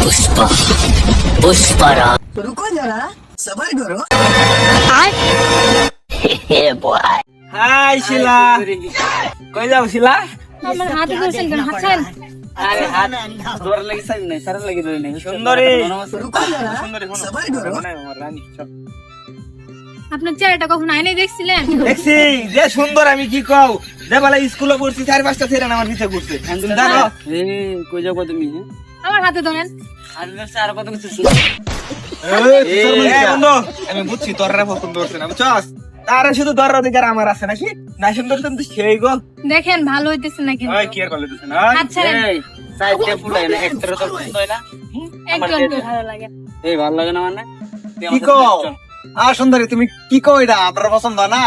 पुष्पा पुष्परा रुको जरा सबर करो। बॉय হাই শিলা, কই যাও শিলা? আমার হাতে ধরছেন কেন? হাঁটছেন? আরে হাত জোর লাগি সাইজ নাই, সারা লাগি ধরে নাই। সুন্দরী रुको जरा সুন্দরী শোনো, सबर करो। মানে আমার রানী চল। আপনার চেহারাটা কখন আয়নায় দেখছিলেন? দেখছি যে সুন্দর, আমি কি কও, যে বলে স্কুলে পড়ছি 4-5টা ছেলে আমার পিছে ঘুরছে। তুমি জানো কই যাবো তুমি? আমার হাতে ধরেন। আর আর কত কিছু এই বন্ধু, আমি বুঝছি তোররা পছন্দ করছে না, বুঝছস? তারা শুধু দর অধিকার আমার আছে নাকি? না সুন্দর তুমি সেই গো। দেখেন ভালো হইতেছে না কিন্তু। ওই কি আর করলে দিছ না? আচ্ছা এই সাইডে ফুলাই না, একটারও তো পছন্দ হয় না। একজন ভালো লাগে। এই ভালো লাগে না মানে কি কও? সুন্দরী তুমি কি কও? এটা আপনার পছন্দ না?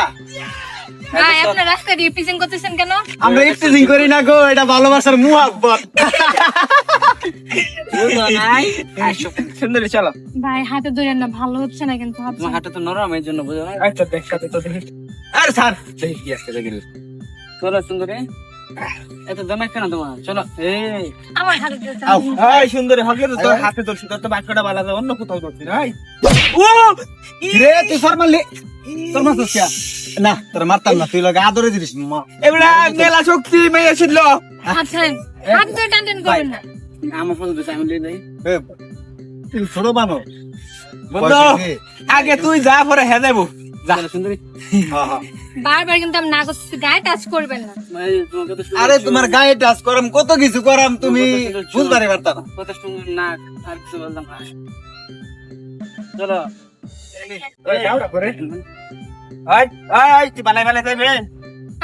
ভাই আপনার রাস্তা দিয়ে পিছিং করতেছেন কেন? আমরা ইফতিজিং করি না গো, এটা ভালোবাসার মুহাব্বত। নাই সুন্দরী চলো। ভাই হাতে ধরেন না, ভালো হচ্ছে না কিন্তু। তোমার হাতটা তো নরম, এই জন্য বুঝো না। আচ্ছা দেখ সাথে তো দেখি। আরে স্যার দেখি কি আছে দেখি। চলো সুন্দরী, এত জমা কেন তোমার? চলো এই আমার হাতে ধরছেন। এই সুন্দরী হকে তো তোর হাতে ধরছি, তোর তো বাক্যটা বালা যায়, অন্য কোথাও ধরছি না। ও রে তুই সর মারলি, তোর মারছিস কে? না তোর মারতাম না, তুই লগে আদরে দিস মা। এবড়া মেলা শক্তি মেয়ে ছিল। আচ্ছা হাত ধরে টানটেন করবেন না। আমার পছন্দ আমি লই যাই। এ, তুই ছোট বানো বন্ধু আগে তুই যা, পরে হে যাবো যা। চলো সুন্দরী, বারবার কিন্তু আমি না করতেছি, গায়ে টাচ করবেন না। এই তোমাকে তো আরে তোমার গায়ে টাচ করাম, কত কিছু করাম, তুমি বুঝবারে পারতা না। কত সুন্দর নাক, আর কিছু বললাম না। চলো এই যাওড়া করে। আই আই তুই বালাই বালাই যাবে।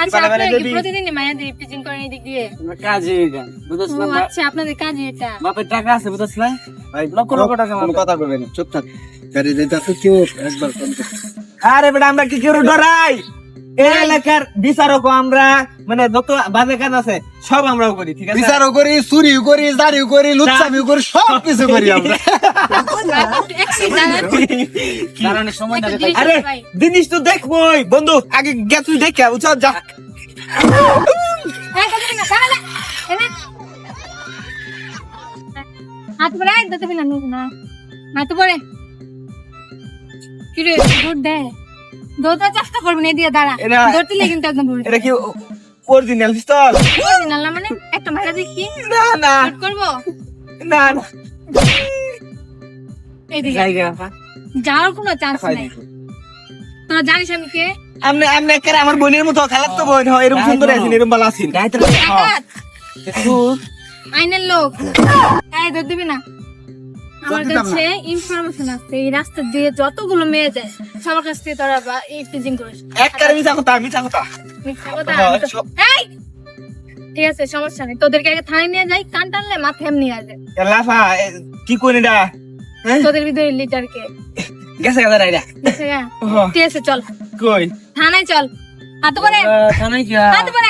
আচ্ছা বালে বালে আপনারা কি দিবি। প্রতিদিনই মায়া দিয়ে পিচিং করেন এই দিক দিয়ে? আমার কাজে এটা বুঝছ ও না? আচ্ছা আপনাদের কাজই এটা। বাপের টাকা আছে বুঝছ না? ভাই লক্ষ লক্ষ টাকা কোনো মারবে। কথা কইবে না, চুপ থাক। গাড়ি যাইতাছে কেউ একবার ফোন কর। আরে বেটা আমরা কি কেউ ডরাই? এই এলাকার বিচারক আমরা, মানে যত বাজে কাজ আছে সব আমরাও করি, ঠিক আছে? বিচারও করি, চুরিও করি, দাড়িও করি, লুচ্চামিও করি, সব কিছু করি আমরা। रुको जरा এক মিনিট দাঁড়ান। কারণ সময় না একটা জিনিস আরে আছে ভাই। জিনিস তো দেখবই বন্ধু, আগে গে তুই দেখে বুঝছ যা। এই কথা না, দাঁড়া না। এনে। হাত পরে দিতে বিনা না। হাত পরে। কি রে গুড দে। দৌড়ার চেষ্টা করবেন এই দিয়ে দাঁড়া। এরা- ধরতে কিন্তু একদম ভুল। এটা কি অরিজিনাল পিস্তল? নালা মানে একটা মারা দেখি। না না শুট করব। না না। এইদিকে জায়গা যাওয়ার কোনো চান্স নাই। তোরা জানিস আমি কে? আমনে আমনে করে আমার বোনের মতো খালাত তো বোন হয়, এরকম সুন্দর আছেন, এরকম ভালো আছেন। ডাকাত। আইনের লোক। এই ধর দিবি না। আমার কাছে ইনফরমেশন আছে, এই রাস্তা দিয়ে যতগুলো মেয়ে যায় সবার কাছ থেকে তোরা এই ফিজিং করিস। এক কারে মিছা কথা, মিছা কথা। মিথ্যা কথা আমি তো- এই! ঠিক আছে সমস্যা নেই, তোদেরকে আগে থানায় নিয়ে যাই, কান টানলে মাথা এমনি আসে। লাফা কি কোন এটা? তোদের ভিতরে লিটার কে? গেছে গেছে রাইডা। বুঝছে গা? হ্যাঁ। ঠিক আছে চল কই থানায় চল। হাত পরে থানায় কি হাত পরে